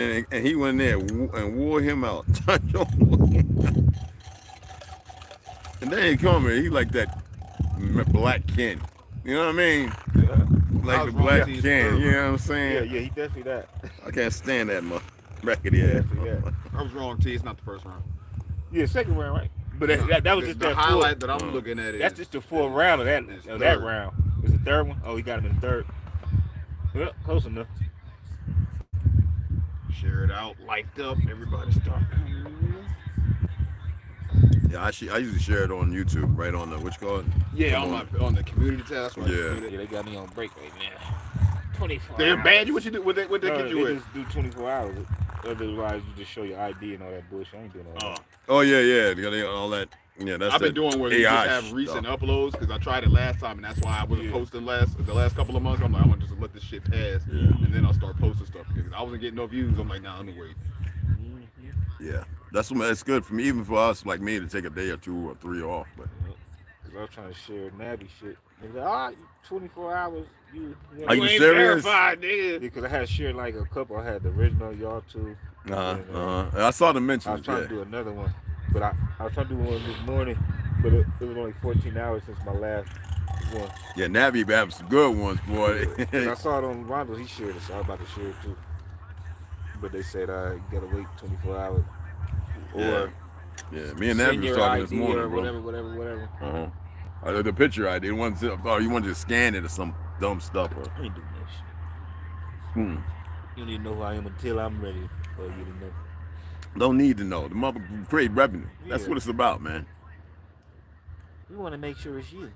and he went there and wore him out. And then he come here, he like that black Ken. You know what I mean? Yeah. Like the black Ken. You know what I'm saying? Yeah, he definitely that. I can't stand that record here. Yeah. I was wrong, T. It's not the first round. Yeah, second round, right? But that was just the that highlight that I'm looking at. That's just the fourth round of that round. It's the third one. Oh, he got him in the third. Well, close enough. Share it out, liked up. Everybody start. Yeah, I usually share it on YouTube, right on the what you call it? Yeah, on the community tab. That's what I do. Yeah, they got me on break right now. 24 They hours. banned you? What you do? What they get you with? Just do 24 hours. Otherwise, you just show your ID and all that bullshit. I ain't doing all that. Oh yeah, they got all that. Yeah, that's I've been doing where they AI just have recent uploads because I tried it last time and that's why I wasn't posting the last couple of months. I'm like, I want to just let this shit pass and then I'll start posting stuff because I wasn't getting no views. I'm like, nah, I'm gonna wait. Yeah, that's good for me, even for us like me to take a day or 2 or 3 off. But because I was trying to share Nabby shit. And like, 24 hours. Are you serious? Because I had shared like a couple. I had the original, y'all too. I saw the mentions. I was trying to do another one, but I was trying to do one this morning, but it was only 14 hours since my last one. Yeah, Nabby have some good ones, boy. I saw it on Rando. He shared it, so I was about to share it too. But they said you gotta wait 24 hours. Or me and Nabby was talking this morning, or bro. whatever. The picture ID. You want to scan it or some dumb stuff? Or... I ain't doing that shit. You don't even know who I am until I'm ready for you to know. Don't need to know. The mother create revenue. That's what it's about, man. We want to make sure it's you.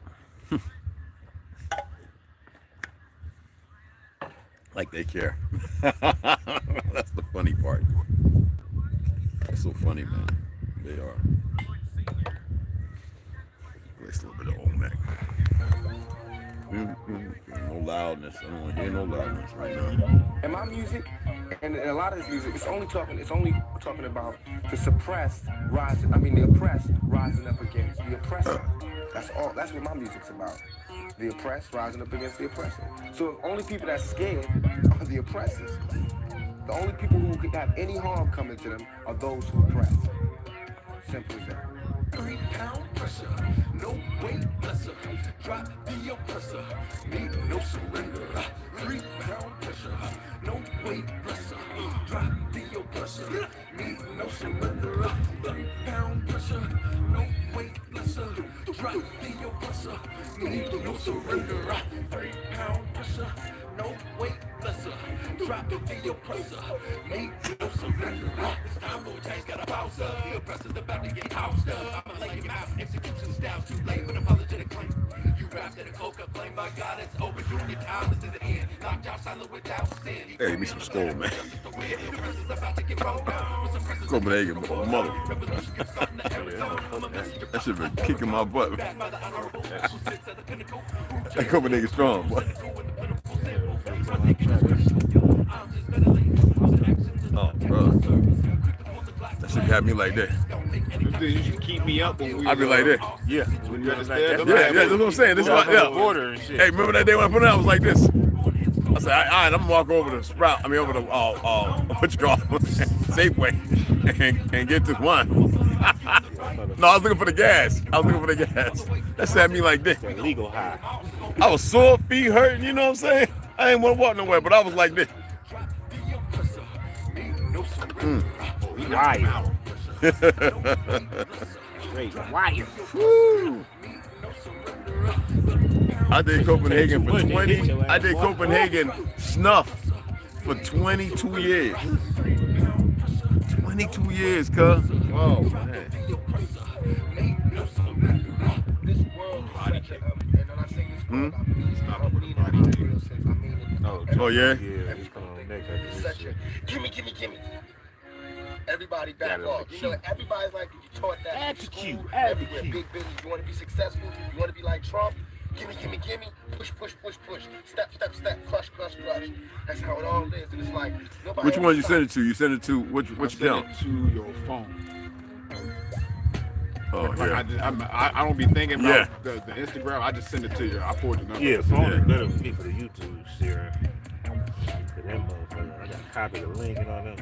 Like they care. That's the funny part. It's so funny, man. They are. It's a little bit of old neck. No loudness. I don't want to hear no loudness right now. And my music, and a lot of this music, it's only talking about the suppressed rising. I mean, the oppressed rising up against the oppressor. That's all. That's what my music's about. The oppressed rising up against the oppressor. So the only people that's scared are the oppressors. The only people who can have any harm coming to them are those who oppress. Simple as that. 3 pound pressure, no weight blesser, drop the oppressor, need no surrender. 3 pound pressure, no weight blesser, drop the oppressor, need no surrender. 3 pound pressure, no weight blesser, drop the oppressor, need no surrender. 3 pound pressure, no weight blesser, drop the oppressor, need no surrender. It's time for change, got a bounce up, the oppressor's about to get housed up. I'ma lay him out, execution style's too late, but apologetic claim. You rapped at a coca claim, by God, it's overdue, your time is to the end. Knocked out silent without sin. Hey, give me some skull, man. Copenhagen, mother. That shit been kicking my butt. That Copenhagen strong, boy. Oh, bro. That shit got me like that. You should keep me up when we I be like that. Yeah. That's what I'm saying. This is what, Water and shit. Hey, remember that day when I put it out? I was like this. I said, all right, I'm gonna walk over the Sprout. I mean, over the what you call it, Safeway, and get this one. No, I was looking for the gas. That had me like this. Legal high. I was sore, feet hurting. You know what I'm saying? I ain't want to walk nowhere, but I was like this. Wired. Straight wired. Woo. I did Copenhagen for 20. I did Copenhagen snuff for 22 years. 22 years, cuz. Whoa, man. Oh yeah? Gimme. Everybody back off. You know, everybody's like, you taught that in school, everywhere. Big business. You want to be successful? You want to be like Trump? Gimme. Push. Step. Crush. That's how it all is. And it's like, nobody. Which one you send it to? You send it to which account? Send it to your phone. Oh yeah. I don't be thinking about the Instagram. I just send it to you. I forward the number. Yeah, phone is better for me for the YouTube share. That motherfucker, I got a copy of the link and all that.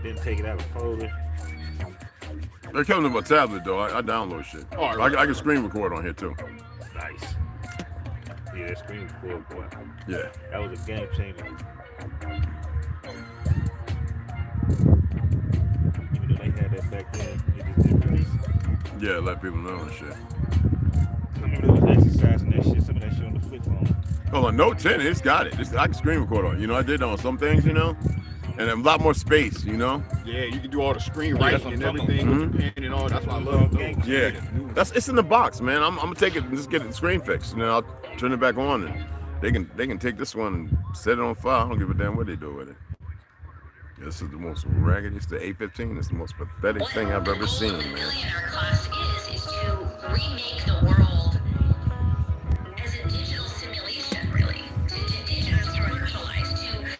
Didn't take it out of the folder. They're coming to my tablet though. I download shit. Oh, right. I can screen record on here too. Nice. Yeah, that screen record, boy. Yeah. That was a game changer. Even though they had that back then, it just didn't release it. Yeah, let people know and shit. I remember they was exercising that shit, some of that shit on the flip phone. Oh, on Note 10, it's got it. I can screen record on it. You know, I did on some things, you know, and a lot more space, you know. Yeah, you can do all the screen Yeah, that's writing what and I'm talking everything with your pen and all. That's why I love those. Yeah, it's in the box, man. I'm gonna take it and just get the screen fixed, and then I'll turn it back on, and they can take this one and set it on fire. I don't give a damn what they do with it. This is the most ragged. It's the A15. It's the most pathetic thing I've ever seen, man. What the millionaire class is to remake the world as a digital simulation, really, to digitalize,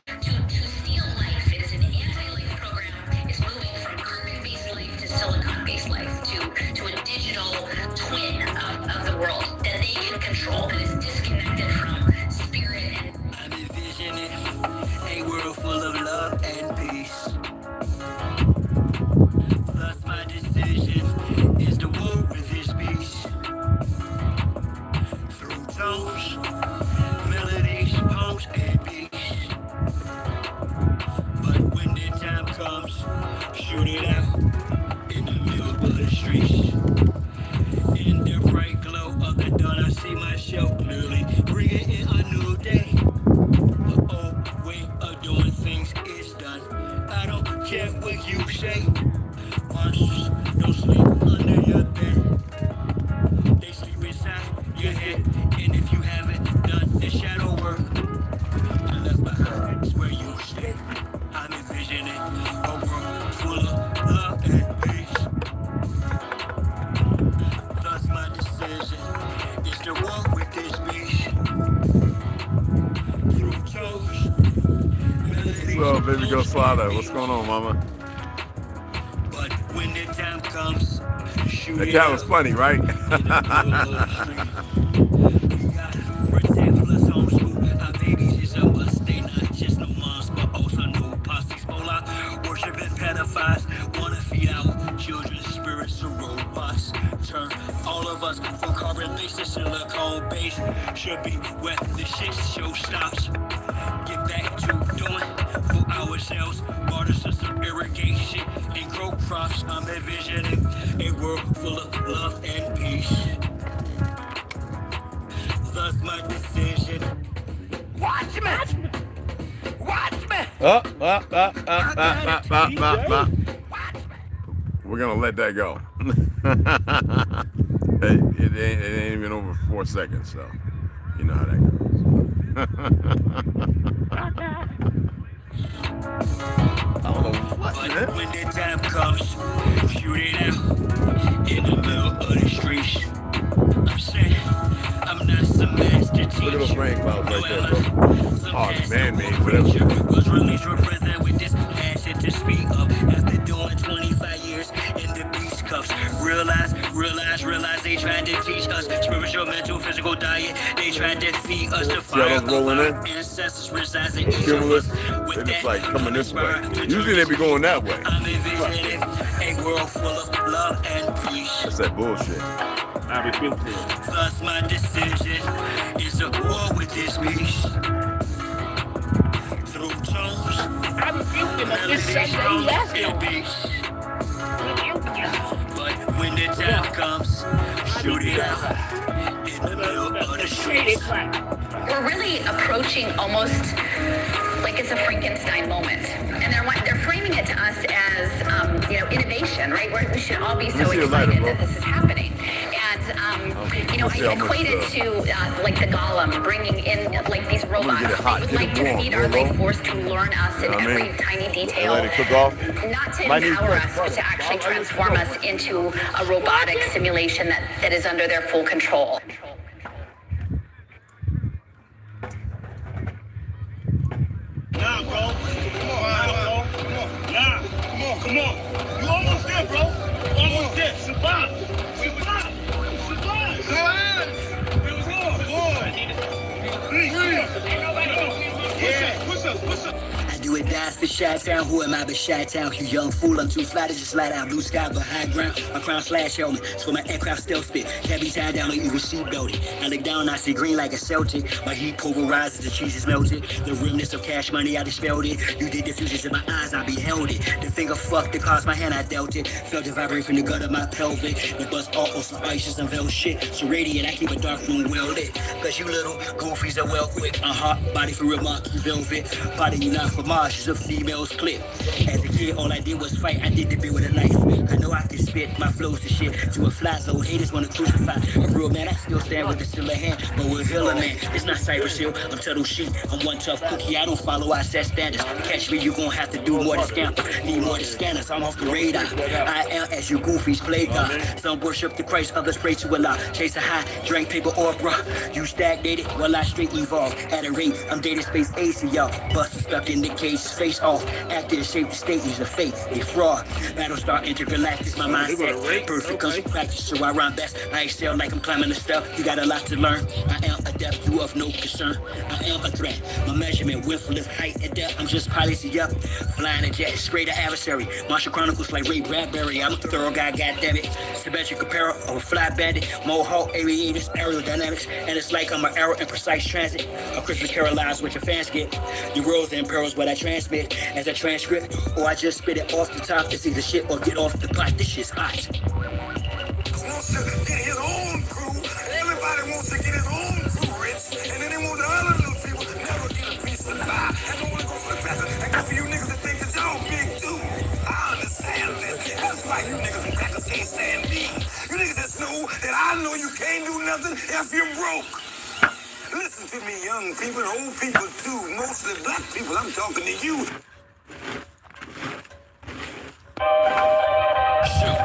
to steal life. It is an anti-life program. It's moving from carbon-based life to silicon-based life to a digital twin of the world that they can control, that is disconnected from spirit and I'm envisioning a world full of love and peace. Thus my decision is to war with this beast. Through tones, melodies, poems, and beats. But when the time comes, shoot it out in the middle of the streets. In the bright glow of the dawn, I see myself clearly, bringing in a new day. The old way of doing things is done. I don't care what you say. Monsters don't sleep under your bed. They sleep inside your head. And if you haven't done the shadow work, and left behind is where you stay. I'm envisioning a world full of love and peace. Thus my decision is to walk with this beast. Through toes, melodies, So, baby girl Slider, what's going on, mama? but when the time comes, shoot That it cat was out funny, right? in the middle of the street. We got rectangular homeschool. Our babies is a must. They not just no moms, but also no posses. Spola, worshiping pedophiles. Wanna feed out children's spirits to robots. Turn all of us from carbon-based to silicone-based. Should be where the shit show stops. Get back to doing for ourselves. Water system irrigation and grow crops. I'm envisioning a world full of love and peace. Thus my decision. Watch me! Watch me! We're gonna let that go. it ain't even over 4 seconds, so you know how that goes. I don't know what, But man. when the time comes, shoot it out in the middle of the streets. I'm saying I'm not some master teacher. Look at those rain clouds right there, bro. Some Oh, master man-made, preacher whatever. was released represent with this passion to speak up after doing 25 years in the beast cuffs. Realize they tried to teach us spiritual, mental, physical diet. They tried to feed us the fire those of rolling our in? ancestors resides in each of Cumulus, us. With they just that, like coming this way. inspired to Usually they be going that way. I'm envisioning a world full of love and peace. That's that bullshit. I rebuke it. Thus my decision is to war with this beast. Through tones, I rebuked him on this melodies, Sunday poems, yesterday. and beats. Rebuked him. But when the time comes, shoot it out in the middle of the streets. we're really approaching almost like it's a Frankenstein moment, and they're framing it to us as innovation, right? We should all be so excited that this is happening, and I equate it to like the Golem bringing in like these robots. They would like to feed our life force to learn us in every tiny detail, Let it cook off. not to empower us, but to actually transform us into a robotic simulation that is under their full control. Nah, bro. Come on. You almost there, bro. Almost there. Survive. It was on. Breathe. Ain't nobody Chi-Town, who am I but Chi-Town? You young fool, I'm too fly to just lie down. Blue sky but high ground, my crown slash helmet. It's for my aircraft stealth spit. Can't be tied down or even seatbelted. I look down, I see green like a Celtic. My heat pulverizes, the cheese is melted. The realness of cash money, I dispelled it. You did the fusions in my eyes, I beheld it. The finger fucked that caused my hand, I dealt it. Felt the vibrate from the gut of my pelvic. The bust all on some ice, some veil shit. So radiant, I keep a dark room well lit. Cause you little goofies are well quick. Body for real, monkey velvet. Body you not for Mars, is a female's clip. As a kid, all I did was fight. I did the bit with a knife. I know I can spit my flows to shit. To a fly zone, haters wanna crucify. A real man, I still stand with the silver hand. But we're Hiller man, it's not Cypress Hill. I'm Tuttle Sheep, I'm one tough cookie. I don't follow, I set standards. Catch me, you gon' have to do more than scamper. Need more than scanners, I'm off the radar. I am as you goofies play God. Some worship the Christ, others pray to Allah. Chase a high, drink paper or bruh. You stagnated, while I straight evolve. At a rate, I'm dating space AC, y'all. Buster stuck in the cage, face off. Actor shape the state, use a fake, a fraud. Battlestar intergalactic, my mindset. Perfect comes from practice, so I rhyme best. I excel like I'm climbing a step. You got a lot to learn. I am adept, you of no concern. I am a threat. My measurement, width, lift, height, and depth. I'm just policy up. Flying a jet, straight to adversary. Martial Chronicles like Ray Bradbury. I'm a thorough guy, goddammit. Symmetric apparel of a fly bandit. Mohawk aviators, aerodynamics. And it's like I'm an arrow in precise transit. A Christmas Carol lies what your fans get. Your worlds and perils what I transmit as a transcript. Or I just spit it off the top. It's either shit or get off the pot. This shit's hot. Wants to get his own crew. Everybody wants to get his own crew rich. And then they want the other little people to never get a piece of the pie. And don't want to go for the better. And good for you niggas that think that y'all big too. I understand this. That's why you niggas and crackers can't stand me. You niggas just know that I know you can't do nothing if you're broke. Listen to me, young people, old people too. Mostly black people, I'm talking to you. Sure.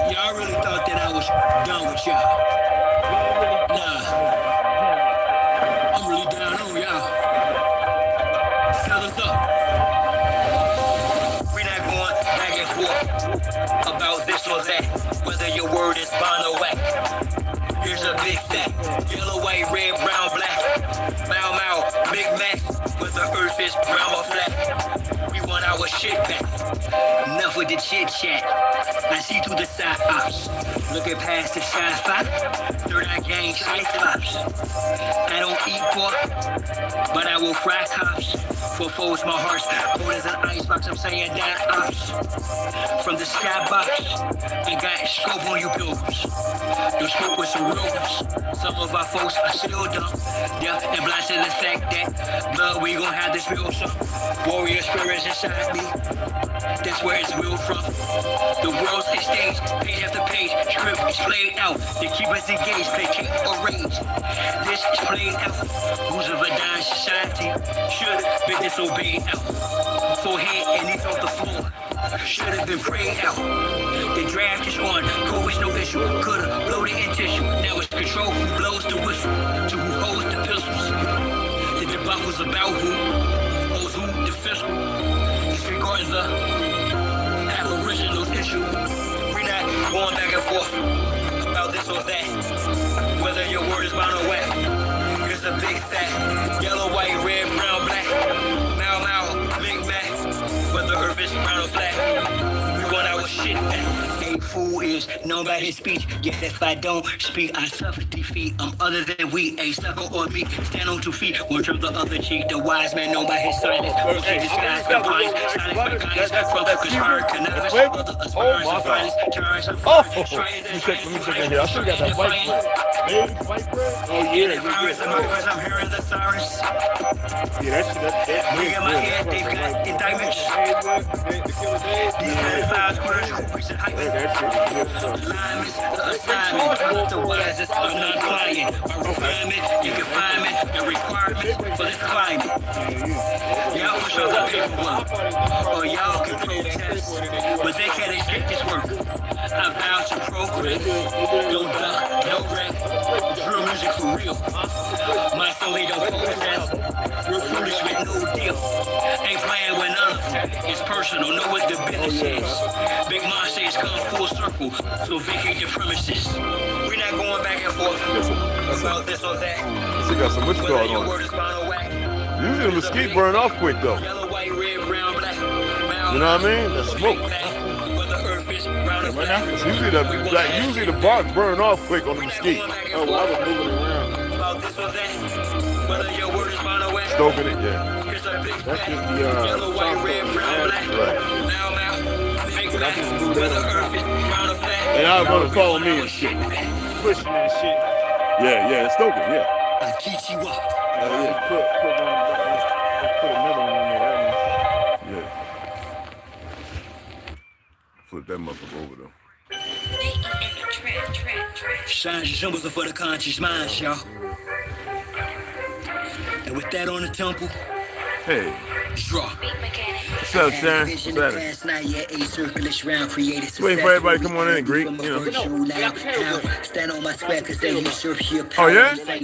Y'all really thought that I was done with y'all. Nah. I'm really down on y'all. Fellas up. We're not going back and forth about this or that. Whether your word is bond or whack. Here's a big fact. Yellow, white, red, brown, black. Mau Mau, Big Mac. Whether earth is round or flat. We want our shit back. Enough with the chit chat. I see through the side ops. Looking past the shine spot. Third eye gang cyclops. I don't eat pork, but I will fry cops. For foes, my heart's cold as an icebox. I'm saying that ops. From the skybox, I got scope on you pilgrims. You spoke with some real ones. Some of our folks are still dumb. Yeah, and blind to the fact that blood, we gon' have this real song. Warrior spirits inside me. That's where it's real from. The world's a stage, page after page, script is played out. They keep us engaged, placate or rage. This is played out. Rules of a dying society should have been disobeyed out. Forehead and knees off the floor should have been prayed out. The draft is on, COVID's no issue. Could've bloated in tissue. Now it's control who blows the whistle to who holds the pistols. The debacle's about who owes who the fiscal. Disregarding the aboriginal issue. We're not going back and forth about this or that. Whether your word is bound or whack. Here's a big fact. Yellow, white, red, brown, black. Mau Mau, Big Mac. Whether earth is brown or flat. We want our shit back. A fool is known by his speech. Yet if I don't speak, I suffer defeat. I'm other than we, a sucker or me. Stand on 2 feet, one turn the other cheek. The wise man known by his silence. Who's in disguise, compliance, silence by kindness. From the conspiring cannabis, other aspirants of violence. Terrorists of violence. Let me check in here. I still got that white bread. Oh yeah. I'm hearing the sirens. Yeah, that Look at my head, they've got indictments. These 95 squares, recent height. Alignments, the assignment, the wisest are not client. A refinement, you can find me, the requirements for this climate. Y'all push on the paperwork, or y'all can protest, but they can't escape this work. I vow to progress, no duck, no wreck, drill music for real. My soul ain't no process, we're foolish with no deal. Ain't playing with none of them, it's personal, know what the business is. Big Mom says come full circle, so vacate your premises. We're not going back and forth about this or that. She got some what's Whether going your on. word is bound or whack. Usually the mesquite burn off quick though. Yellow, white, red, brown, black. You know what I mean? The smoke. Usually the bark burn off quick on the mesquite. Oh, well, I was moving around. Stoking it, yeah. That's just the And I was gonna follow me and shit. pushing and shit. Yeah, stoking, yeah. I teach you up. Let's put another one on there. Yeah. Flip that motherfucker over though. Shines and symbols are for the conscious mind, y'all. And with that on the temple, Hey. draw. What's up, Sharon? What's that? Waiting for everybody to come on in and greet, you know. Stand on my square cause they usurp your Oh, power. yeah? I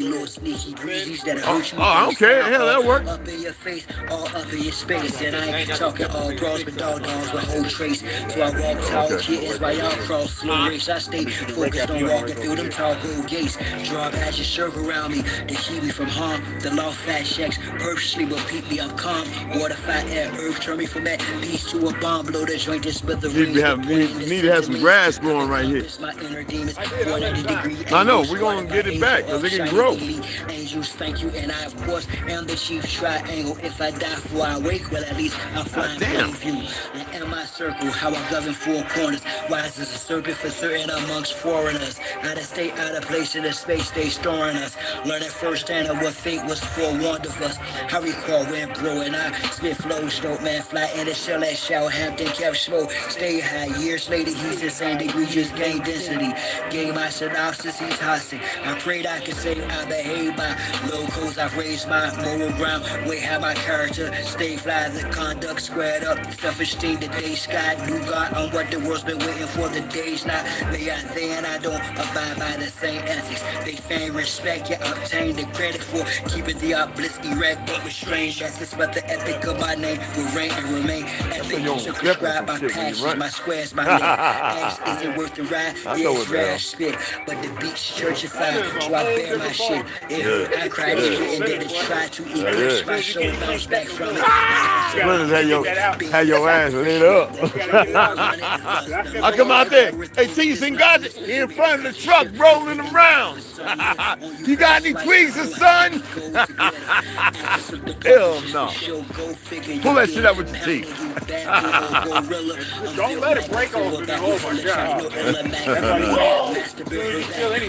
don't care. Hell, that'll work. Up in your face, all up in your space. And I ain't talking all bras, but dogs with whole trace. So I walk tall kittens while y'all cross slow race. I stay focused on walking through them tall gold gates. Draw badges circle around me to keep me from harm. The law fat shacks purposely will keep me up calm. Water fight air, earth turn me from that beast to a bomb. Blow the joint just with the Need to have some grass growing right here. I know, we're gonna get it back because it can grow. Angels, thank you, and I of course am the chief triangle. If I die before I wake, well at least I'll fly in plain view. And in my circle, how I govern four corners. Wise as a serpent for certain amongst foreigners. Out of state, out of place in the space they storing us. Learning firsthand of what fate was forewarned of us. How we call wind blowing, I spit flows, dope man fly in the shell at Southampton, kept slow, stay high. Years later, he's the same degree, just gain density. Gave my synopsis, he's hostile. I prayed I could say I behave by locals. I've raised my moral ground. Way how my character stay fly, the conduct squared up. Self-esteem, the day sky. New God on what the world's been waiting for. The days not. They are there and I don't abide by the same ethics. They feign respect, yet obtain the credit for keeping the obelisk erect, but with strange ethics. But the epic of my name will reign and remain epic. Circumscribe my passions, my squares, my name. Ask, is it worth the ride? Yeah, it's rare spit. But the beach churchified, so I bear my shit. It hurt, I cried it, and then it tried to eclipse my soul, bounce back from it. Had your ass lit up. I come out there. Hey, T, sing God in front of the truck rolling around. You got any twigs, son? Hell no. Pull that shit out with your teeth. Don't let it break open. Oh my God.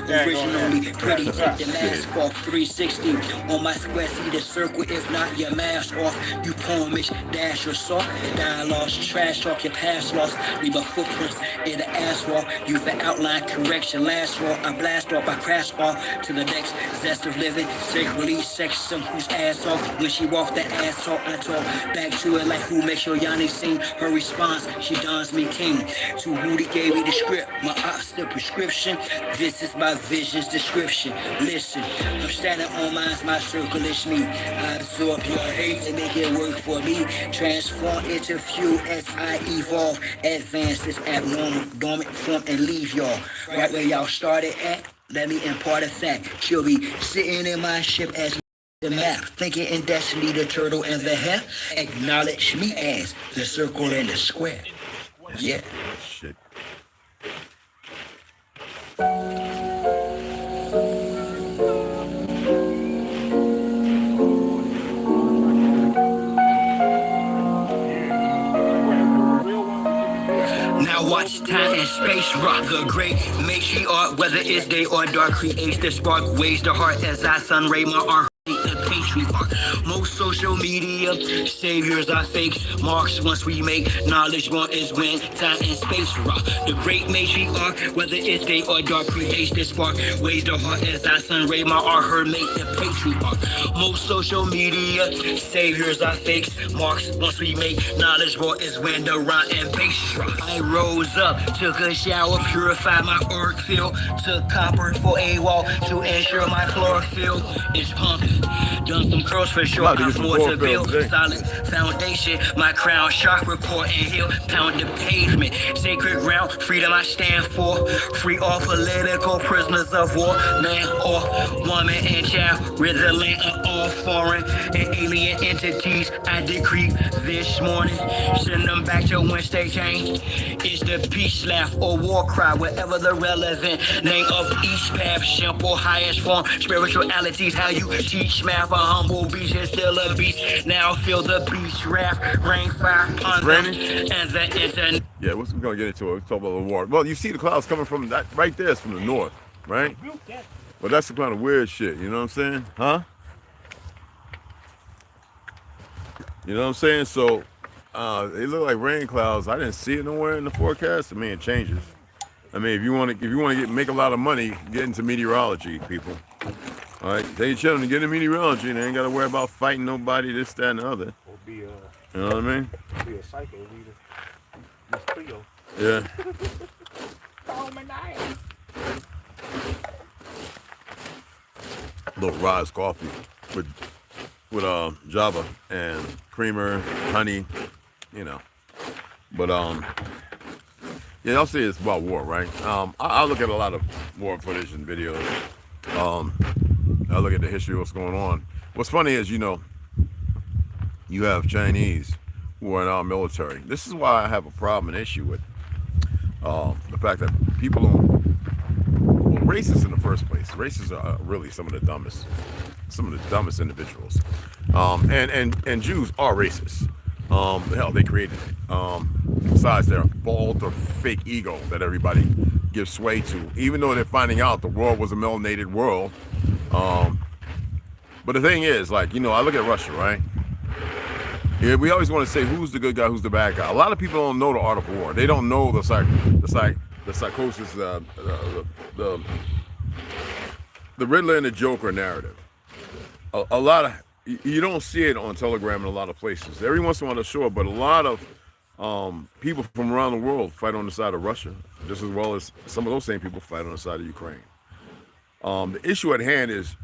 Originally pretty, take the mask off 360 on my square, see the circle. If not, your mask off. You poemish, dash your salt, the dialogue's trash talk, your past lost. Leave a footprints in the asphalt. Use the outline correction. Last walk, I blast off, I crash off to the next zest of living. Sacredly sex some whose ass off. When she walked that ass off, I talk back to her like who makes your Yanni sing. Her response, she dons me king. To who they gave me the script, my ops the prescription. This is my vision's description. Listen, I'm standing on mine's my circle is me. I absorb your hate and make it work for me. Transform into fuel as I evolve. Advance this abnormal, dormant form and leave y'all right where y'all started at. Let me impart a fact. She'll be sitting in my ship as the map, thinking in destiny, the turtle and the hare. Acknowledge me as the circle and the square. Yeah. Shit. Now watch time and space rock the great matriarch, whether it's day or dark, creates the spark, waves the heart as I sun ray my art. The patriarch. Most social media saviors are fakes. Marks once we make knowledge one is when time and space rock. The great matriarch, whether it's day or dark, creates the spark, waves the heart as I sun ray my art. Her mate the patriarch. Most social media saviors are fakes. Marks once we make knowledge one is when the rhyme and bass rock. I rose up, took a shower, purified my arc field, took copper for a wall to ensure my chlorophyll is pumping. Done done some curls for sure. About to I'm get some more to chlorophyll build today. solid foundation. My crown sharp report and he'll pound the pavement. Sacred ground, freedom I stand for. Free all political prisoners of war. Man or woman and child. Rid the land of all foreign and alien entities. I decree this morning. Send them back to whence they came. It's the peace laugh or war cry. Whatever the relevant name of each path. Simple, highest form. Spirituality's how you teach math. A humble beast is still a beast. Now feel the beast wrath. Rain, fire, on them. And the internet. Yeah, we're gonna get into it. We're talking about the war. Well, you see the clouds coming from that right there is from the north, right? But that's the kind of weird shit, you know what I'm saying? Huh? You know what I'm saying? So they look like rain clouds. I didn't see it nowhere in the forecast. I mean, it changes. I mean, if you want to make a lot of money, get into meteorology, people. All right, tell your children to get into meteorology. They ain't got to worry about fighting nobody, this, that, and the other. Or be You know what I mean? be a psycho, leader. Miss Cleo. Yeah. Little Rise coffee with Java and creamer, honey, you know. But yeah, y'all see it's about war, right? I look at a lot of war footage and videos. I look at the history of what's going on. What's funny is, you know, you have Chinese who are in our military. This is why I have a problem, an issue with the fact that people don't, well, racists in the first place. Racists are really some of the dumbest individuals. And Jews are racist. Hell, they created it. Besides their fault or fake ego that everybody gives sway to, even though they're finding out the world was a melanated world. But the thing is, like, you know, I look at Russia, right? Yeah, we always want to say who's the good guy, who's the bad guy. A lot of people don't know the art of war. They don't know the psychosis, the Riddler and the Joker narrative. A lot of you don't see it on Telegram in a lot of places. Every once in a while, sure, but a lot of people from around the world fight on the side of Russia, just as well as some of those same people fight on the side of Ukraine. The issue at hand is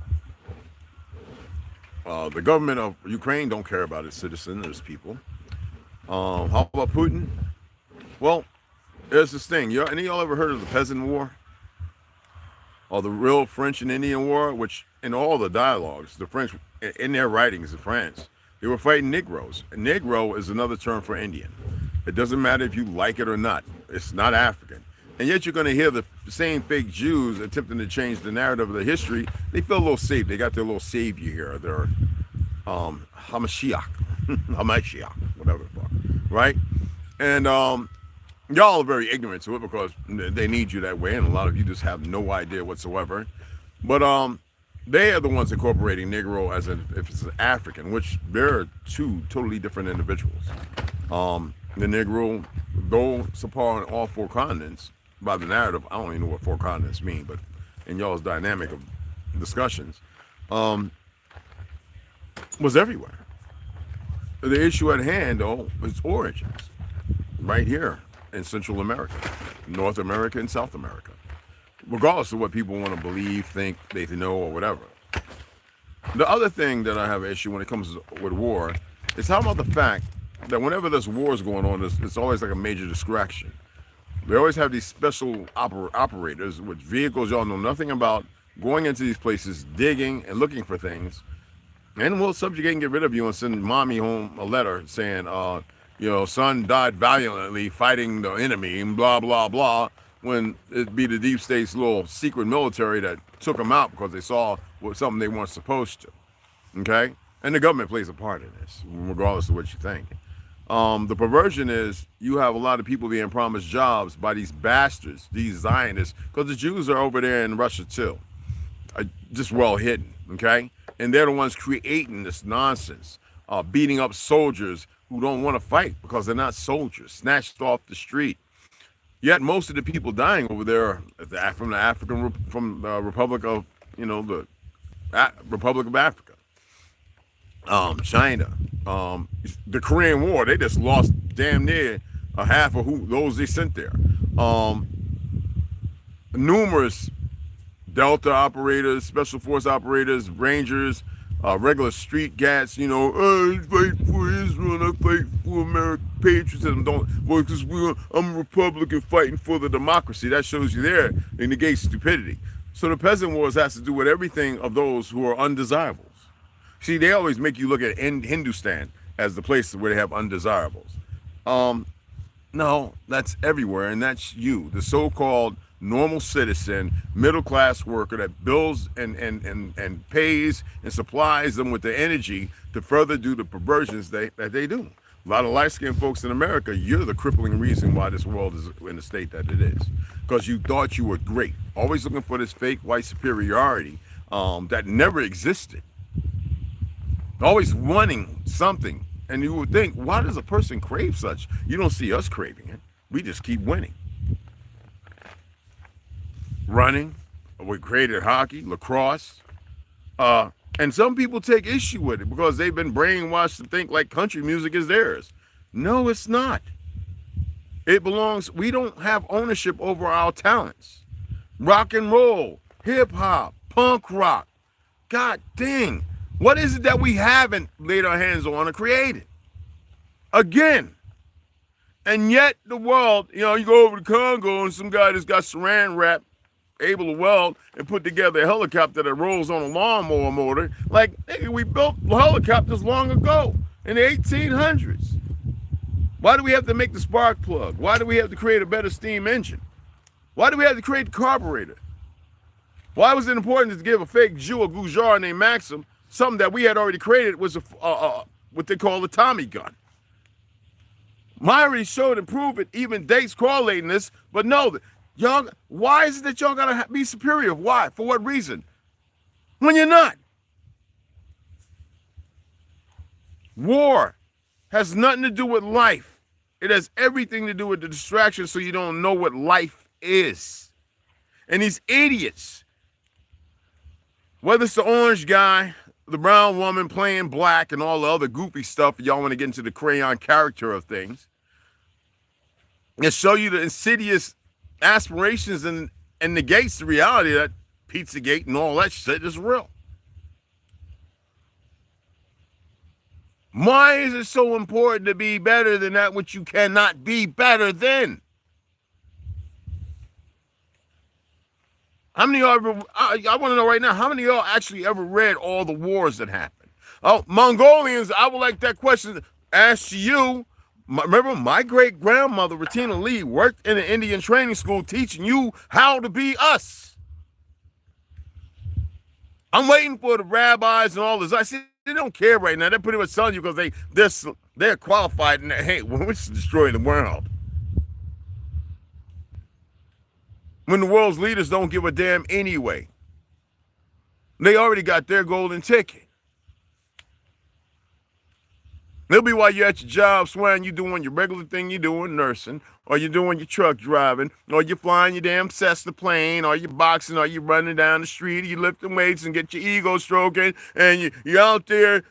the government of Ukraine don't care about its citizens, its people. How about Putin? Well, there's this thing. Any of y'all ever heard of the Peasant War? Or the real French and Indian War, which in all the dialogues, the French, in their writings in France, they were fighting Negroes. A Negro is another term for Indian. It doesn't matter if you like it or not. It's not African. And yet you're going to hear the same fake Jews attempting to change the narrative of the history. They feel a little safe. They got their little savior here. Their Hamashiach, whatever the fuck, right? And y'all are very ignorant to it because they need you that way, and a lot of you just have no idea whatsoever. But they are the ones incorporating Negro as if it's an African, which they're two totally different individuals. The Negro, though upon all four continents, by the narrative, I don't even know what four continents mean, but in y'all's dynamic of discussions, was everywhere. The issue at hand, though, is origins, right here in Central America, North America, and South America. Regardless of what people want to believe, think, they know, or whatever. The other thing that I have an issue when it comes with war is how about the fact that whenever there's wars going on, it's always like a major distraction. They always have these special operators with vehicles y'all know nothing about, going into these places, digging and looking for things, and will subjugate and get rid of you and send mommy home a letter saying, you know, son died valiantly fighting the enemy and blah, blah, blah, when it'd be the deep state's little secret military that took them out because they saw something they weren't supposed to, okay? And the government plays a part in this, regardless of what you think. The perversion is you have a lot of people being promised jobs by these bastards, these Zionists, because the Jews are over there in Russia too, just well hidden, okay? And they're the ones creating this nonsense, beating up soldiers who don't want to fight because they're not soldiers, snatched off the street. Yet most of the people dying over there from the Republic of, you know, the Republic of Africa, China, the Korean War, they just lost damn near a half of those they sent there. Numerous Delta operators, Special Force operators, Rangers, regular street gats, you know, I fight for Israel and I fight for American patriotism. Because I'm a Republican fighting for the democracy. That shows you there, it negates stupidity. So the peasant wars has to do with everything of those who are undesirables. See, they always make you look at Hindustan as the place where they have undesirables. No, that's everywhere, and that's you, the so-called normal citizen, middle-class worker that builds and pays and supplies them with the energy to further do the perversions that they do. A lot of light-skinned folks in America, you're the crippling reason why this world is in the state that it is. Because you thought you were great, always looking for this fake white superiority that never existed. Always wanting something. And you would think, why does a person crave such? You don't see us craving it. We just keep winning. Running, we created hockey, lacrosse. And some people take issue with it because they've been brainwashed to think like country music is theirs. No, it's not. It belongs, we don't have ownership over our talents. Rock and roll, hip hop, punk rock. God dang. What is it that we haven't laid our hands on or created? Again. And yet the world, you know, you go over to Congo and some guy that's got saran wrap, able to weld and put together a helicopter that rolls on a lawnmower motor. Like, nigga, we built helicopters long ago in the 1800s. Why do we have to make the spark plug? Why do we have to create a better steam engine? Why do we have to create the carburetor? Why was it important to give a fake Jew, a Gujar named Maxim, something that we had already created was what they call a Tommy gun? Myrie showed and proved it, even dates correlating this, but no, y'all, why is it that y'all gotta be superior? Why? For what reason? When you're not. War has nothing to do with life. It has everything to do with the distraction so you don't know what life is. And these idiots, whether it's the orange guy, the brown woman playing black, and all the other goofy stuff, y'all want to get into the crayon character of things, and show you the insidious aspirations and negates the reality that Pizzagate and all that shit is real. Why is it so important to be better than that which you cannot be better than? How many of y'all ever, I want to know right now, how many of y'all actually ever read all the wars that happened? Oh, Mongolians, I would like that question asked to you. Remember, my great-grandmother, Ratina Lee, worked in an Indian training school teaching you how to be us. I'm waiting for the rabbis and all this. I see they don't care right now. They're pretty much telling you because they're qualified and hey, we're just destroying the world. When the world's leaders don't give a damn anyway. They already got their golden ticket. They'll be while you're at your job swearing you're doing your regular thing you're doing, nursing, or you're doing your truck driving, or you're flying your damn Cessna plane, or you're boxing, or you're running down the street, or you're lifting weights and get your ego stroking, and you're out there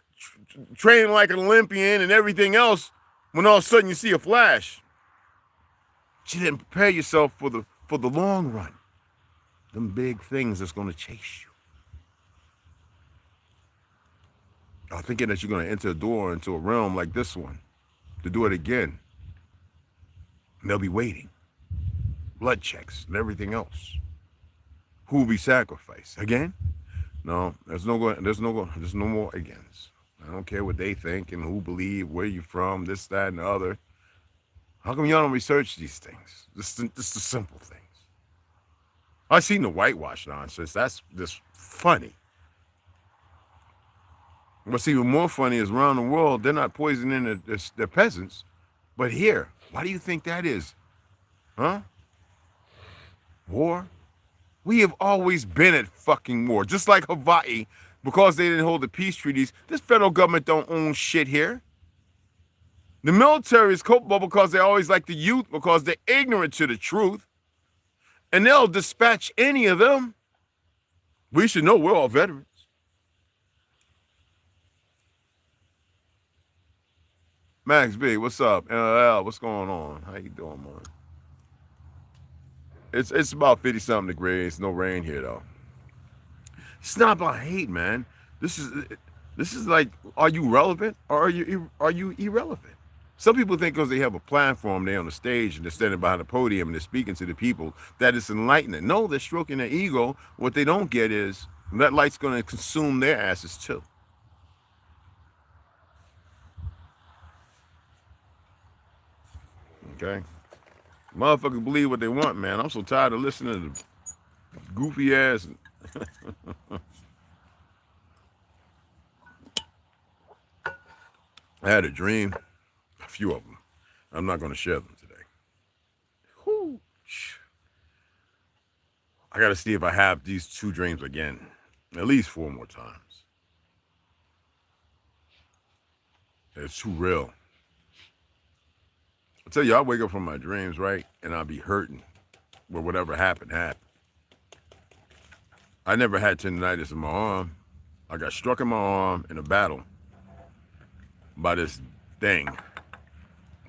training like an Olympian and everything else, when all of a sudden you see a flash. You didn't prepare yourself for the long run. Them big things that's going to chase you. I'm thinking that you're going to enter a door into a realm like this one to do it again. And they'll be waiting. Blood checks and everything else. Who will be sacrificed? Again? No, there's no more agains. I don't care what they think and who believe, where you from, this, that, and the other. How come y'all don't research these things? Just the simple things. I seen the whitewash nonsense. That's just funny. What's even more funny is around the world, they're not poisoning their peasants. But here, why do you think that is? Huh? War? We have always been at fucking war. Just like Hawaii, because they didn't hold the peace treaties, this federal government don't own shit here. The military is culpable because they always like the youth because they're ignorant to the truth. And they'll dispatch any of them. We should know we're all veterans. Max B, what's up? NLL, what's going on? How you doing, man? It's about 50-something degrees. No rain here, though. It's not about hate, man. This is This is like, are you relevant or are you irrelevant? Some people think because they have a platform, they're on the stage and they're standing behind a podium and they're speaking to the people, that it's enlightening. No, they're stroking their ego. What they don't get is that light's going to consume their asses too. Okay? Motherfuckers believe what they want, man. I'm so tired of listening to goofy ass. I had a dream, a few of them. I'm not going to share them today. Whew. I got to see if I have these two dreams again, at least 4 more times. It's too real. I tell you, I wake up from my dreams, right, and I'll be hurting. Well, whatever happened, happened. I never had tendonitis in my arm. I got struck in my arm in a battle by this thing.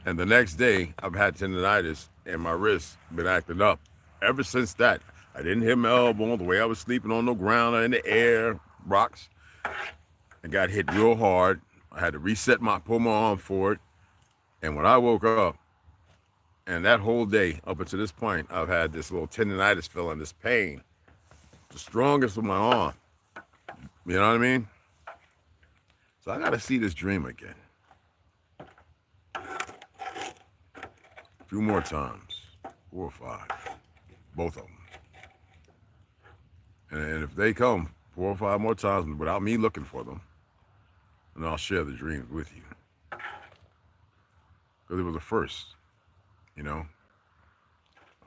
And the next day, I've had tendonitis and my wrist been acting up. Ever since that, I didn't hit my elbow the way I was sleeping on the ground or in the air, rocks. I got hit real hard. I had to reset pull my arm forward. And when I woke up, and that whole day up until this point, I've had this little tendonitis feeling, this pain. The strongest of my arm. You know what I mean? So I got to see this dream again. A few more times, 4 or 5, both of them. And if they come 4 or 5 more times without me looking for them, then I'll share the dreams with you. Because it was a first, you know?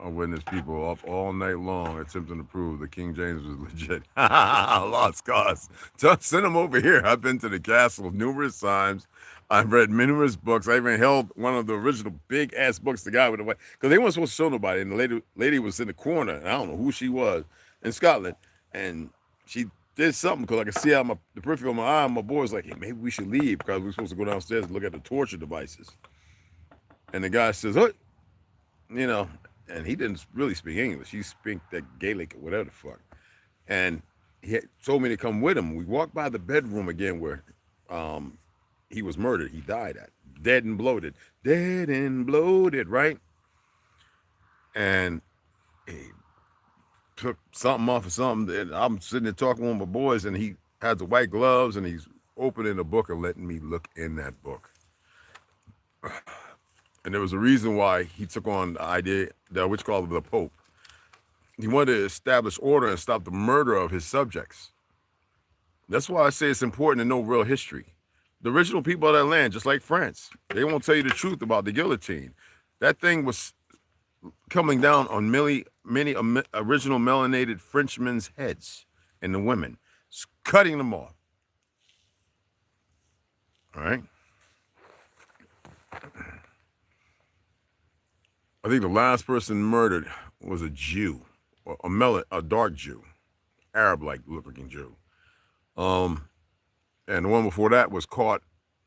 I witnessed people up all night long attempting to prove that King James was legit. Lost cause. Send them over here. I've been to the castle numerous times. I've read numerous books. I even held one of the original big ass books, the guy with the white, because they weren't supposed to show nobody. And the lady was in the corner, and I don't know who she was, in Scotland. And she did something because I could see out the periphery of my eye. And my boy was like, hey, maybe we should leave because we're supposed to go downstairs and look at the torture devices. And the guy says, what? You know, and he didn't really speak English. He spoke that Gaelic or whatever the fuck. And he told me to come with him. We walked by the bedroom again where he was murdered. He died at. Dead and bloated. Dead and bloated, right? And he took something off of something. And I'm sitting there talking with my boys, and he has the white gloves, and he's opening a book and letting me look in that book. And there was a reason why he took on the idea, which called the Pope. He wanted to establish order and stop the murder of his subjects. That's why I say it's important to know real history. The original people of that land, just like France, they won't tell you the truth about the guillotine. That thing was coming down on many original melanated Frenchmen's heads and the women, cutting them off. All right? I think the last person murdered was a Jew, a dark Jew, Arab-like looking Jew. And the one before that was caught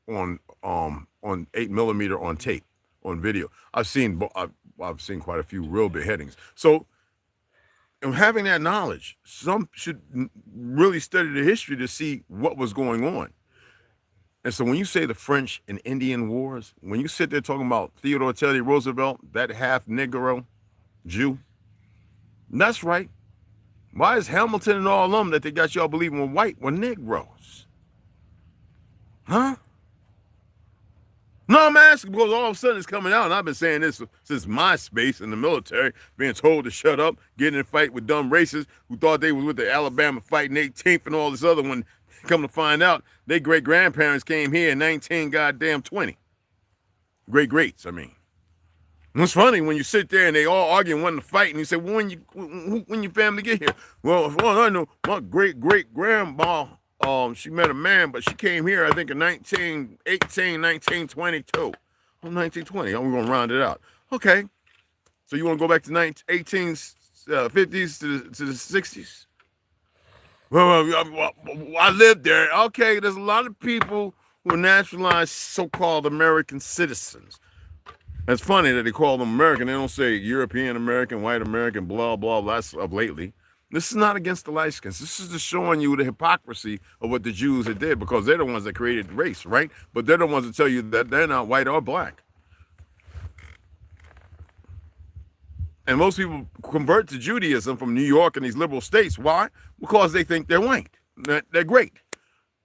on 8mm on tape, on video. I've seen quite a few real beheadings. So, and having that knowledge, some should really study the history to see what was going on. And so when you say the French and Indian Wars, when you sit there talking about Theodore Teddy Roosevelt, that half Negro Jew, that's right. Why is Hamilton and all of them that they got y'all believing were white were Negroes? Huh? No, I'm asking because all of a sudden it's coming out, and I've been saying this since MySpace in the military, being told to shut up, getting in a fight with dumb racists who thought they was with the Alabama fighting 18th and all this other one. Come to find out, their great-grandparents came here in 1920. Great-greats, I mean. And it's funny when you sit there and they all arguing, wanting to fight, and you say, well, when your family get here? Well, as far as I know, my great-great-grandma, she met a man, but she came here, I think, in 1922. Oh, 1920. We're going to round it out. Okay. So you want to go back to 1850s to the 60s? Well, I lived there. Okay, there's a lot of people who are naturalized so-called American citizens. It's funny that they call them American. They don't say European American, white American, blah, blah, blah. That's of lately. This is not against the light skins. This is just showing you the hypocrisy of what the Jews had did, because they're the ones that created the race, right? But they're the ones that tell you that they're not white or black. And most people convert to Judaism from New York and these liberal states. Why? Because they think they're white. They're great.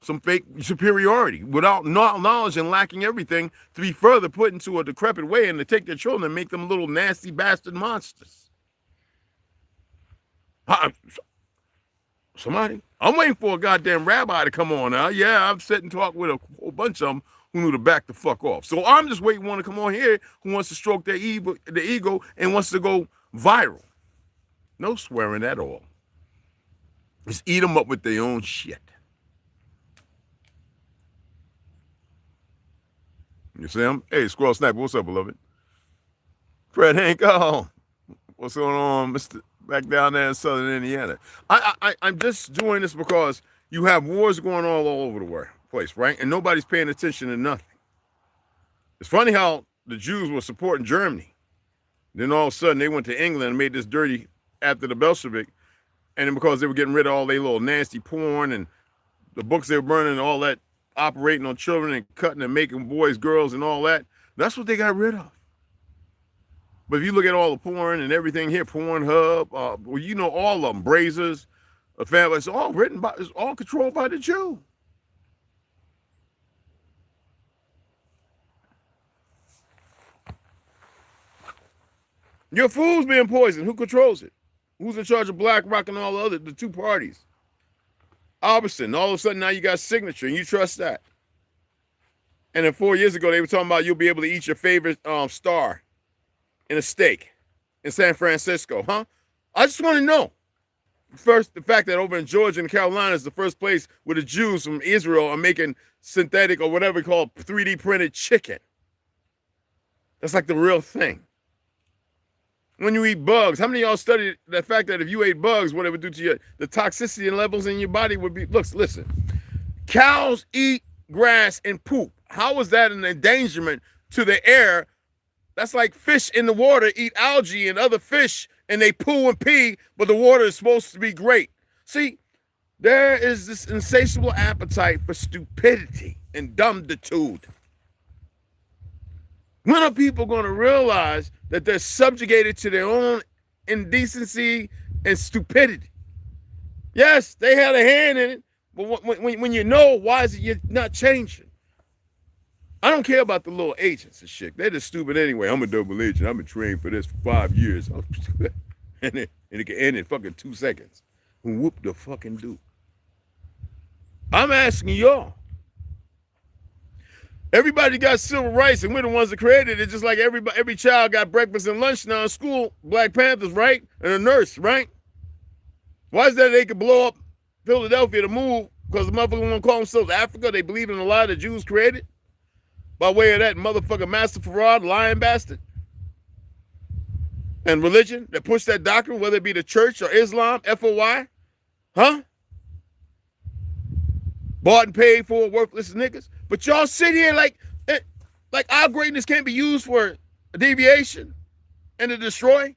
Some fake superiority without knowledge and lacking everything to be further put into a decrepit way and to take their children and make them little nasty bastard monsters. Somebody, I'm waiting for a goddamn rabbi to come on now. Yeah, I've sat and talked with a whole bunch of them who knew to back the fuck off. So I'm just waiting for one to come on here who wants to stroke their ego and wants to go viral. No swearing at all. Just eat them up with their own shit. You see him? Hey, Squirrel Sniper, what's up, beloved? Fred Hank, oh, what's going on, Mr. Back down there in southern Indiana? I'm just doing this because you have wars going all over the place, right? And nobody's paying attention to nothing. It's funny how the Jews were supporting Germany. Then all of a sudden they went to England and made this dirty after the Bolshevik. And then because they were getting rid of all their little nasty porn and the books they were burning and all that, operating on children and cutting and making boys, girls, and all that, that's what they got rid of. But if you look at all the porn and everything here, Pornhub, well, you know, all of them, Brazers, a family, it's all it's all controlled by the Jew. Your food's being poisoned. Who controls it? Who's in charge of BlackRock and all the two parties? Albertson. All of a sudden now you got Signature and you trust that. And then 4 years ago, they were talking about you'll be able to eat your favorite star in a steak in San Francisco, huh? I just want to know. First, the fact that over in Georgia and Carolina is the first place where the Jews from Israel are making synthetic or whatever we call 3D printed chicken. That's like the real thing. When you eat bugs, how many of y'all studied the fact that if you ate bugs, what it would do to the toxicity and levels in your body would be, listen, cows eat grass and poop. How is that an endangerment to the air? That's like fish in the water eat algae and other fish and they poo and pee, but the water is supposed to be great. See, there is this insatiable appetite for stupidity and dumbitude. When are people going to realize that they're subjugated to their own indecency and stupidity? Yes, they had a hand in it, but when you know, why is it you're not changing? I don't care about the little agents and shit. They're just stupid anyway. I'm a double agent. I've been trained for this for 5 years. and it can end in fucking 2 seconds. Whoop the fucking do. I'm asking y'all. Everybody got civil rights, and we're the ones that created it. Just like every child got breakfast and lunch now in school. Black Panthers, right? And a nurse, right? Why is that they could blow up Philadelphia to move? Because the motherfuckers want to call themselves Africa. They believe in a lie that Jews created by way of that motherfucker Master Farad, lying bastard. And religion that pushed that doctrine, whether it be the church or Islam, FOI, huh? Bought and paid for worthless niggas. But y'all sit here like our greatness can't be used for a deviation and to destroy.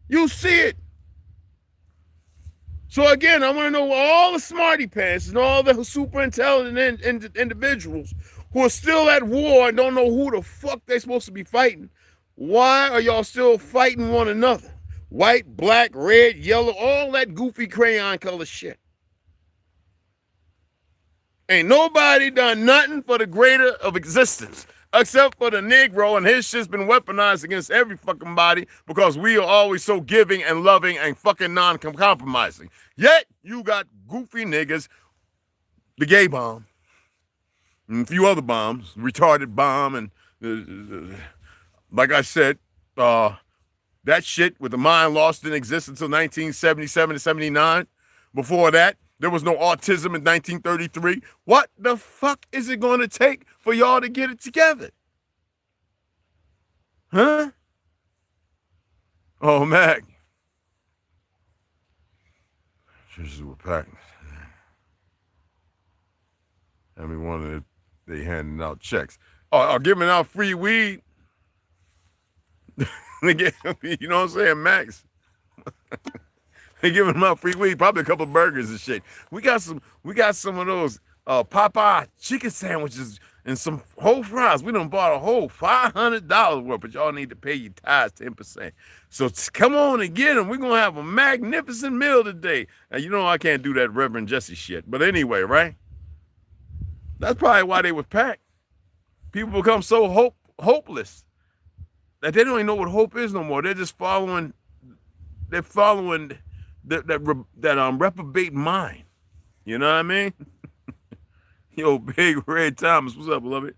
You see it. So again, I want to know all the smarty pants and all the super intelligent individuals who are still at war and don't know who the fuck they're supposed to be fighting. Why are y'all still fighting one another? White, black, red, yellow, all that goofy crayon color shit. Ain't nobody done nothing for the greater of existence except for the Negro, and his shit's been weaponized against every fucking body because we are always so giving and loving and fucking non-compromising. Yet, you got goofy niggas, the gay bomb, and a few other bombs, retarded bomb, and like I said, that shit with the mind lost in existence until 1977 to 79. Before that, there was no autism in 1933. What the fuck is it going to take for y'all to get it together? Huh? Oh, Mac. This is what packing. I mean, one of they handing out checks. Oh, giving out free weed. You know what I'm saying, Max? They giving them out free weed, probably a couple of burgers and shit. We got some of those Popeye chicken sandwiches and some whole fries. We done bought a whole $500 worth, but y'all need to pay your tithes 10%. So come on and get them. We're gonna have a magnificent meal today. Now you know I can't do that Reverend Jesse shit, but anyway, right? That's probably why they was packed. People become so hopeless that they don't even know what hope is no more. They're just following. They're following that reprobate mind. You know what I mean? Yo, Big Red Thomas, what's up, beloved?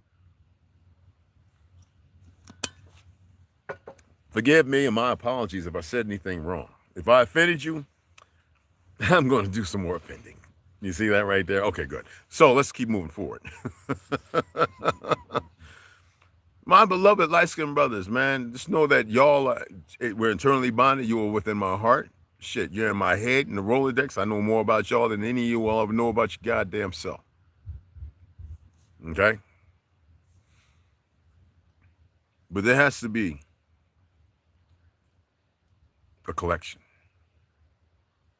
Forgive me and my apologies if I said anything wrong. If I offended you, I'm going to do some more offending. You see that right there? Okay, good. So let's keep moving forward. My beloved light-skinned brothers, man, just know that y'all, we're internally bonded. You are within my heart. Shit, you're in my head in the Rolodex. I know more about y'all than any of you will ever know about your goddamn self. Okay? But there has to be a collection.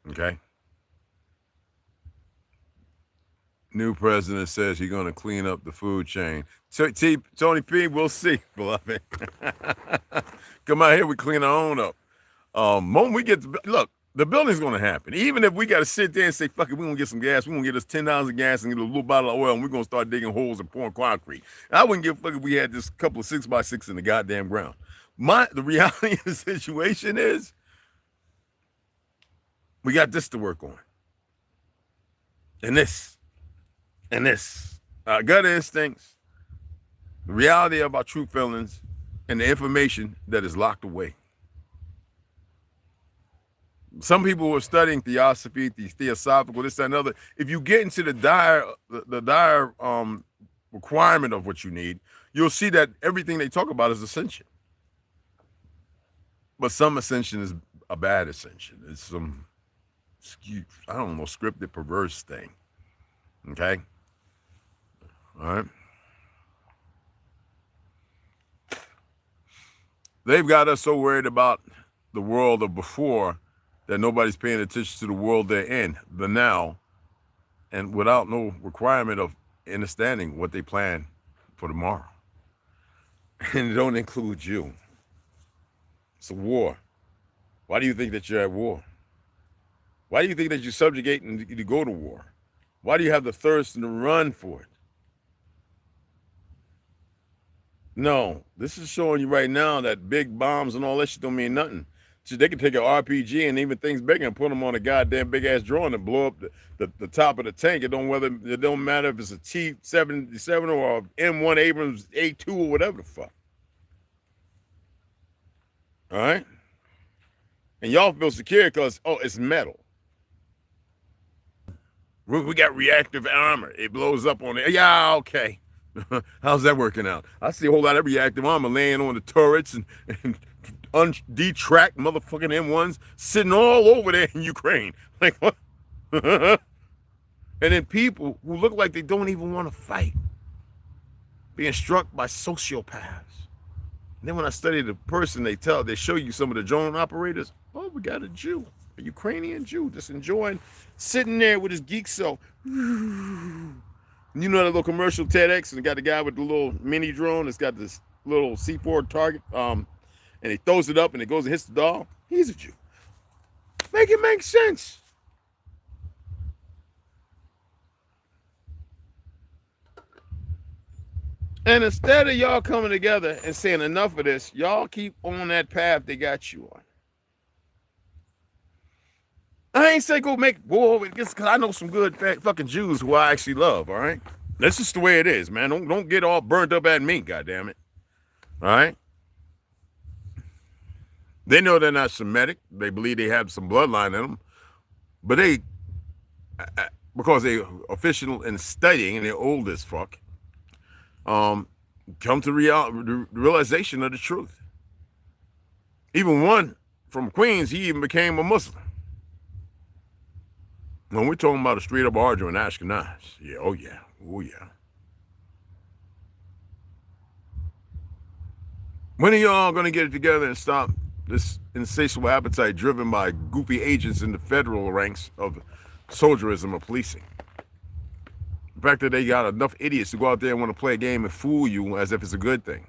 Okay? New president says he's going to clean up the food chain. Tony P, we'll see, beloved. Come out here, we clean our own up. Moment we get look, the building's going to happen. Even if we got to sit there and say, fuck it, we're going to get some gas. We're going to get us $10 of gas and get a little bottle of oil, and we're going to start digging holes and pouring concrete. I wouldn't give a fuck if we had this couple of 6x6 in the goddamn ground. The reality of the situation is we got this to work on. And this. Gut instincts, the reality of our true feelings, and the information that is locked away. Some people are studying theosophy, theosophical, this, that, and other. If you get into the dire requirement of what you need, you'll see that everything they talk about is ascension. But some ascension is a bad ascension. It's some, I don't know, scripted, perverse thing. Okay? All right? They've got us so worried about the world of before that nobody's paying attention to the world they're in, the now, and without no requirement of understanding what they plan for tomorrow. And it don't include you. It's a war. Why do you think that you're at war? Why do you think that you're subjugating to go to war? Why do you have the thirst and the run for it? No, this is showing you right now that big bombs and all that shit don't mean nothing. So they can take an RPG and even things bigger and put them on a goddamn big ass drone and blow up the top of the tank. It don't matter if it's a T-77 or a M1 Abrams A2 or whatever the fuck. All right? And y'all feel secure because, oh, it's metal. We got reactive armor. It blows up on it. Yeah, okay. How's that working out? I see a whole lot of reactive armor laying on the turrets and detracked motherfucking M1s sitting all over there in Ukraine. Like, what? And then people who look like they don't even want to fight being struck by sociopaths. And then when I study the person, they show you some of the drone operators. Oh, we got a Jew, a Ukrainian Jew, just enjoying sitting there with his geek self. You know that little commercial TEDx, and got the guy with the little mini drone that's got this little C4 target, and he throws it up and it goes and hits the doll. He's a Jew. Make it make sense. And instead of y'all coming together and saying enough of this, y'all keep on that path they got you on. I ain't say go make war with this because I know some good fucking Jews who I actually love, all right? That's just the way it is, man. Don't get all burnt up at me, goddammit. All right? They know they're not Semitic. They believe they have some bloodline in them. But they, because they're official in studying and they're old as fuck, come to the realization of the truth. Even one from Queens, he even became a Muslim. When we're talking about a straight up origin in Ashkenaz, yeah, oh yeah. When are y'all gonna get it together and stop this insatiable appetite driven by goofy agents in the federal ranks of soldierism or policing. The fact that they got enough idiots to go out there and want to play a game and fool you as if it's a good thing.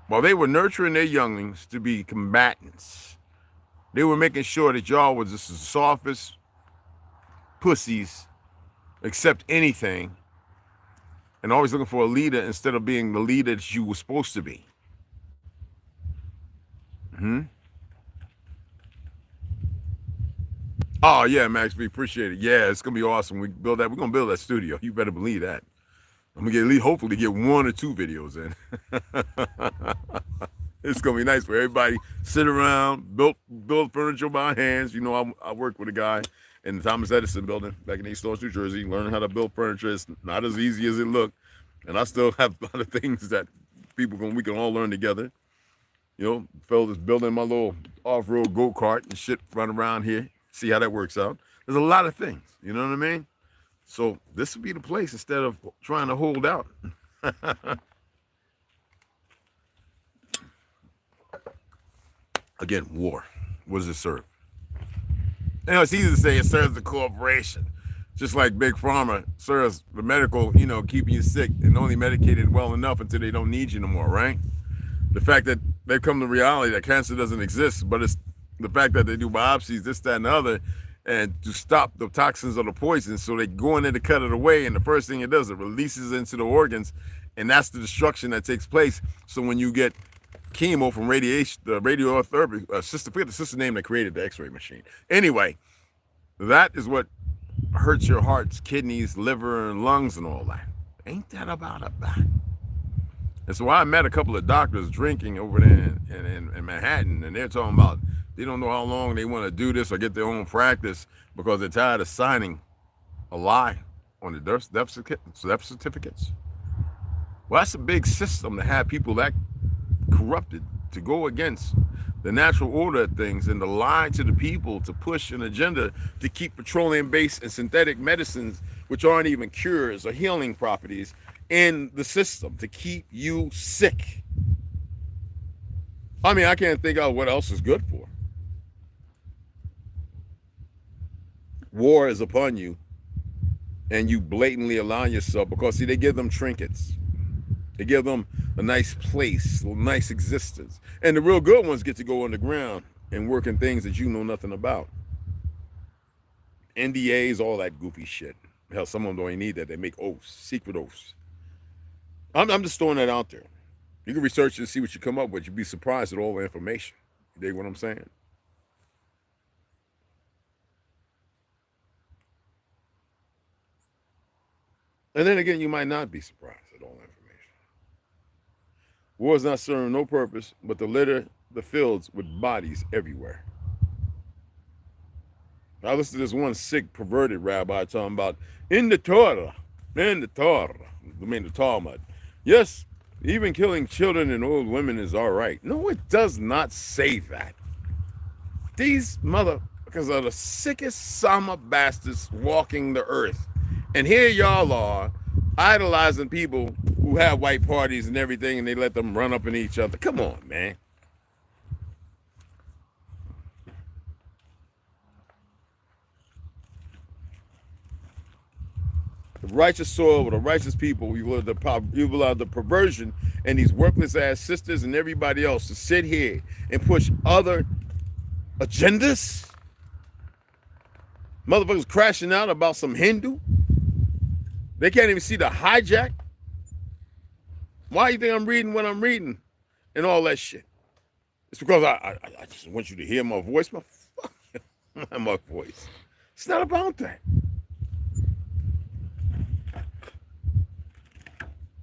While they were nurturing their younglings to be combatants, they were making sure that y'all was just the softest pussies, accept anything, and always looking for a leader instead of being the leader that you were supposed to be. Oh yeah, Max, we appreciate it. Yeah, it's gonna be awesome. We build that. We're gonna build that studio. You better believe that. I'm gonna get at least, hopefully, get 1 or 2 videos in. It's gonna be nice for everybody. Sit around, build furniture by hands. You know, I work with a guy in the Thomas Edison building back in East Orange, New Jersey, learning how to build furniture. It's not as easy as it looked, and I still have a lot of things that we can all learn together. You know, fellas building my little off-road go-kart and shit, run around here, see how that works out. There's a lot of things, you know what I mean? So this would be the place instead of trying to hold out. Again, war. What does it serve? You know, it's easy to say it serves the corporation. Just like Big Pharma serves the medical, you know, keeping you sick and only medicated well enough until they don't need you no more, right? The fact that they've come to reality that cancer doesn't exist, but it's the fact that they do biopsies, this, that, and the other, and to stop the toxins or the poisons, so they go in there to cut it away, and the first thing it does, it releases into the organs, and that's the destruction that takes place. So when you get chemo from radiation, the radiotherapy, forget the sister name that created the x-ray machine. Anyway, that is what hurts your hearts, kidneys, liver, and lungs, and all that. Ain't that about a bat? And so I met a couple of doctors drinking over there in Manhattan, and they're talking about they don't know how long they want to do this or get their own practice because they're tired of signing a lie on the death certificates. Well, that's a big system to have people that corrupted to go against the natural order of things and to lie to the people to push an agenda to keep petroleum-based and synthetic medicines, which aren't even cures or healing properties, in the system to keep you sick. I mean, I can't think of what else is good for. War is upon you, and you blatantly allow yourself, because see, they give them trinkets. They give them a nice place, a nice existence. And the real good ones get to go underground and work in things that you know nothing about. NDAs, all that goofy shit. Hell, some of them don't even need that. They make oaths, secret oaths. I'm just throwing that out there. You can research and see what you come up with. You'd be surprised at all the information. You dig what I'm saying? And then again, you might not be surprised at all the information. War is not serving no purpose but to litter the fields with bodies everywhere. I listened to this one sick, perverted rabbi talking about in the Torah, I mean the Talmud. Yes, even killing children and old women is all right. No, it does not say that. These motherfuckers are the sickest summer bastards walking the earth. And here y'all are idolizing people who have white parties and everything, and they let them run up in each other. Come on, man. The righteous soil with the righteous people, you allow the perversion and these worthless ass sisters and everybody else to sit here and push other agendas. Motherfuckers crashing out about some Hindu. They can't even see the hijack. Why do you think I'm reading what I'm reading and all that shit? It's because I just want you to hear my voice. My voice. It's not about that.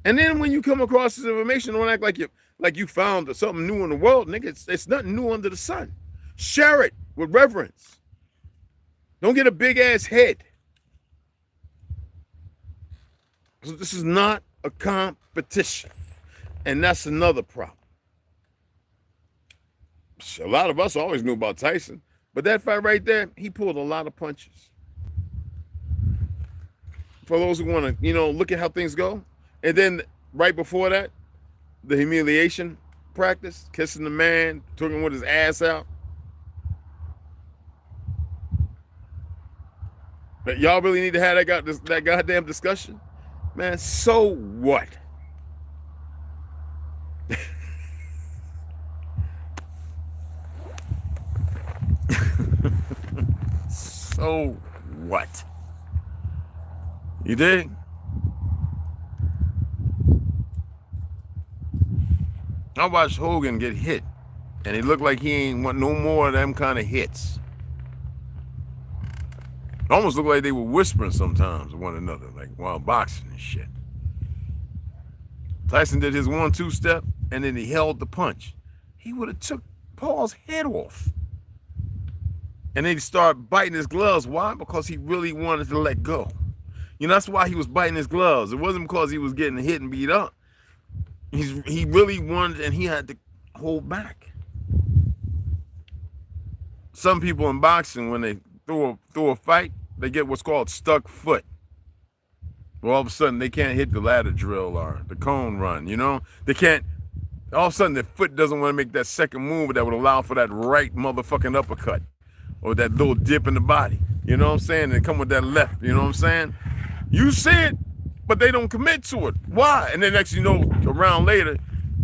And then when you come across this information, don't act like you found something new in the world, nigga. It's nothing new under the sun. Share it with reverence. Don't get a big ass head. So this is not a competition, and that's another problem. A lot of us always knew about Tyson, but that fight right there, he pulled a lot of punches. For those who want to, look at how things go. And then right before that, the humiliation practice, kissing the man, took him with his ass out. But y'all really need to have that goddamn discussion? Man, so what? So what? You dig? I watched Hogan get hit, and he looked like he ain't want no more of them kind of hits. It almost looked like they were whispering sometimes to one another, like while boxing and shit. Tyson did his 1-2 step, and then he held the punch. He would have took Paul's head off. And then he started biting his gloves. Why? Because he really wanted to let go. You know, that's why he was biting his gloves. It wasn't because he was getting hit and beat up. He really wanted, and he had to hold back. Some people in boxing, when they throw a fight, they get what's called stuck foot. Well, all of a sudden, they can't hit the ladder drill or the cone run, you know? They can't, all of a sudden, their foot doesn't want to make that second move that would allow for that right motherfucking uppercut or that little dip in the body. You know what I'm saying? They come with that left, you know what I'm saying? You see it, but they don't commit to it. Why? And then next you know, a round later,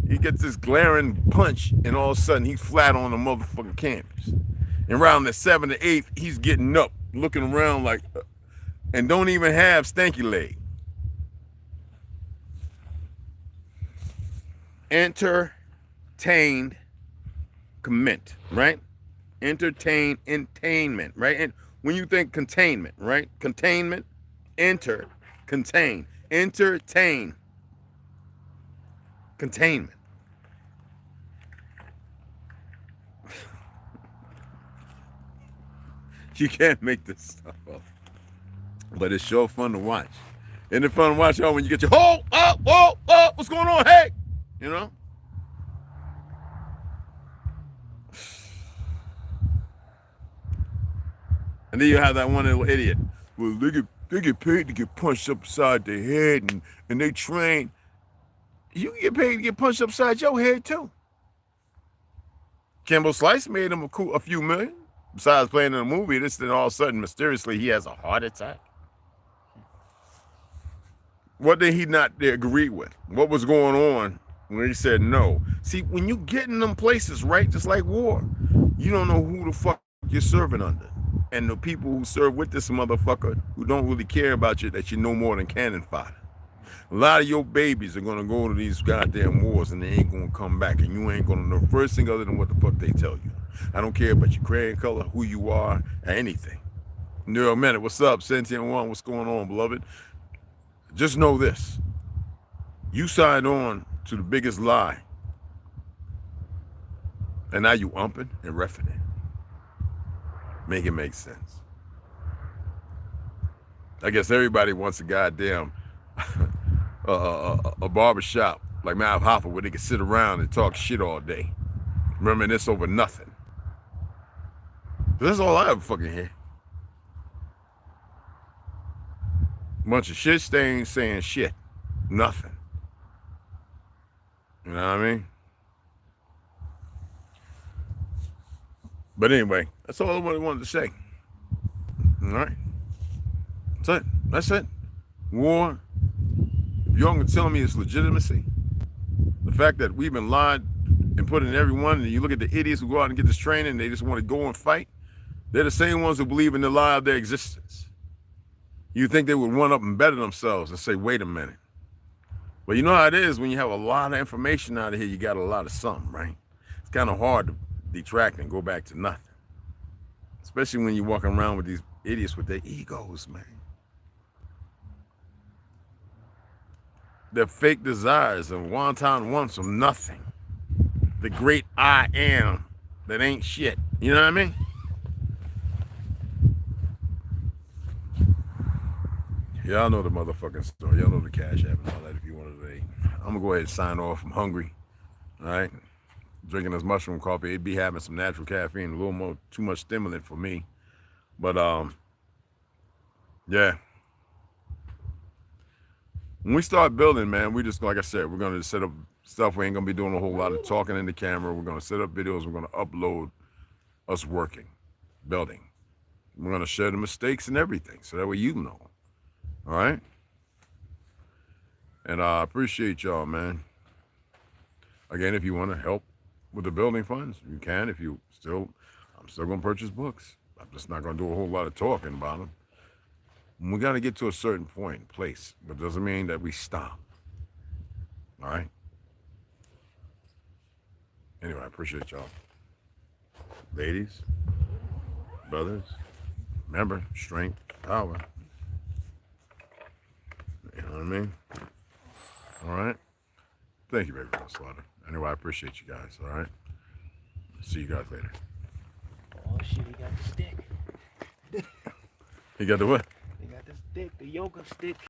he gets this glaring punch, and all of a sudden, he's flat on the motherfucking canvas. And around the 7th or 8th, he's getting up, looking around like, and don't even have stanky leg. Entertained, commit, right? Entertainment, right? And when you think containment, right? Containment, contain, entertain, containment. You can't make this stuff up, but it's sure fun to watch. Isn't it fun to watch, y'all, when you get your what's going on? Hey, you know. And then you have that one little idiot. Well, they get paid to get punched upside the head, and they train. You can get paid to get punched upside your head too. Kimbo Slice made him a few million. Besides playing in a movie, then all of a sudden, mysteriously, he has a heart attack. What did he not agree with? What was going on when he said no? See, when you get in them places, right, just like war, you don't know who the fuck you're serving under. And the people who serve with this motherfucker who don't really care about you, that you know more than cannon fodder. A lot of your babies are going to go to these goddamn wars and they ain't going to come back, and you ain't going to know the first thing other than what the fuck they tell you. I don't care about your crayon color, who you are, or anything. Neural Minute, what's up? Sentient One, what's going on, beloved? Just know this. You signed on to the biggest lie, and now you umping and reffing it. Make it make sense. I guess everybody wants a goddamn a barbershop like Mav Hoffa where they can sit around and talk shit all day. Reminisce over nothing. That's all I ever fucking hear. Bunch of shit stains saying shit. Nothing. You know what I mean? But anyway, that's all I wanted to say. All right. That's it. That's it. War. If y'all can tell me it's legitimacy, the fact that we've been lied and put in everyone, and you look at the idiots who go out and get this training, and they just want to go and fight, they're the same ones who believe in the lie of their existence. You think they would run up and better themselves and say, wait a minute. But you know how it is when you have a lot of information out of here, you got a lot of something, right? It's kind of hard to detract and go back to nothing. Especially when you're walking around with these idiots with their egos, man. Their fake desires and wonton wants of nothing. The great I am that ain't shit. You know what I mean? Y'all know the motherfucking story. Y'all know the Cashapp and all that if you want to. I'm going to go ahead and sign off. I'm hungry. All right? Drinking this mushroom coffee. It'd be having some natural caffeine, a little more, too much stimulant for me. But, yeah. When we start building, man, we just, like I said, we're going to set up stuff. We ain't gonna be doing a whole lot of talking in the camera. We're gonna set up videos. We're gonna upload us working, building. We're gonna share the mistakes and everything, so that way you know. All right. And I appreciate y'all, man. Again, if you want to help with the building funds, you can. If you still, I'm still gonna purchase books. I'm just not gonna do a whole lot of talking about them. We got to get to a certain point, place, but doesn't mean that we stop. All right. Anyway, I appreciate y'all. Ladies, brothers, remember, strength, power. You know what I mean? All right. Thank you, baby, Slaughter. Anyway, I appreciate you guys. All right. See you guys later. Oh shit, he got the stick. He got the what? He got the stick, the yoga stick.